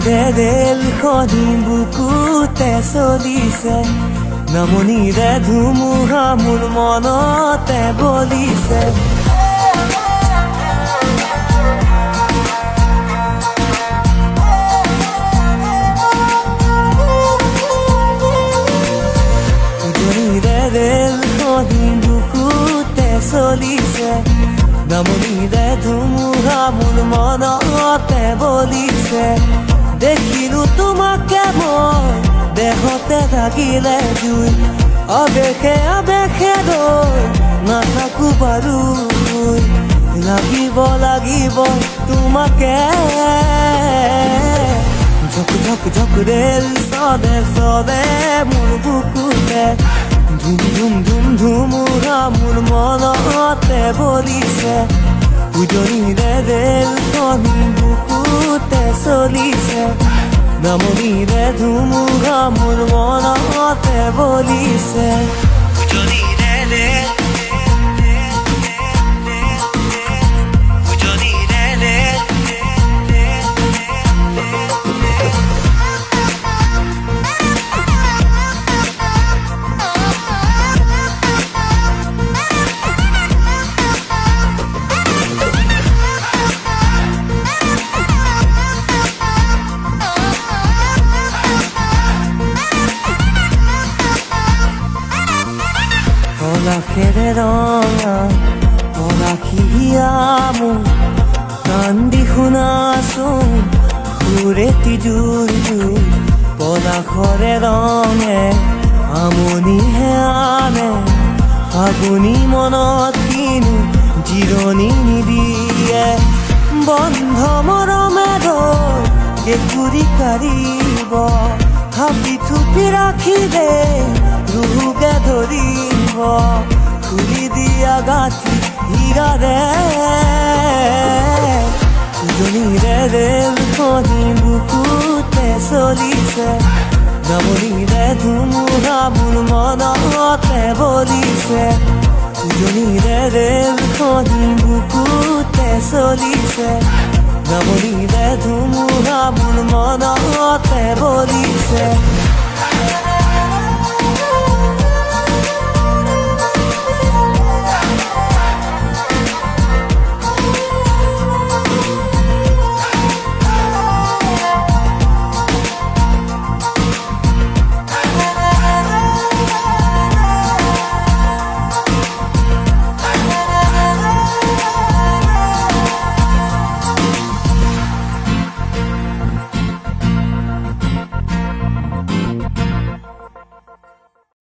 ৰেলখনি বুকুতে চলিছে, নামনিৰে ধুমুহা মোৰ মনতে বলিছে। ৰেলখনি বুকুতে চলিছে, নামনিৰে ধুমুহা মোৰ মনতে বলিছে। দেখিলো তোমাকে মই, দেহতে থাকিলে জুই, আবেশে আবেশে ৰৈ নাথাকো বাৰু। লাগিব লাগিব তোমাকে, ঝক ঝক ঝক ৰেল চলে চলে মোৰ বুকুতে, ধুম ধুম ধুম ধুমুহা মোৰ মনতে বলিছে। উজনিৰে ৰেলখনি বুকুতে চলিছে, নামনিৰে ধুমুহা মোৰ মনতে বলিছে। উজনিৰে ৰেল, উজনিৰে ৰেল। পলাশেৰে ৰঙা পলাশিয়া মোৰ, কান্দি শুনাচোন সুৰেতি জোৰ জোৰ। পলাশৰে ৰঙে আমনিহে আনে, ফাগুনী মনত কিনো জিৰণি নিদিয়ে। বন্ধ মৰমেৰে কেঁকুৰি কাঢ়িব, থাপি থুপি ৰাখিলে ৰুহুকে ধৰিব। খুলি দিয়া গাঁঠি হীৰাৰে, উজনিৰে ৰেলখনি বুকুতে চলিছে, নামনিৰে ধুমুহা মোৰ মনতে বলিছে। উজনিৰে ৰেলখনি বুকুতে চলিছে, নামনিৰে ধুমুহা মোৰ মনতে বলিছে।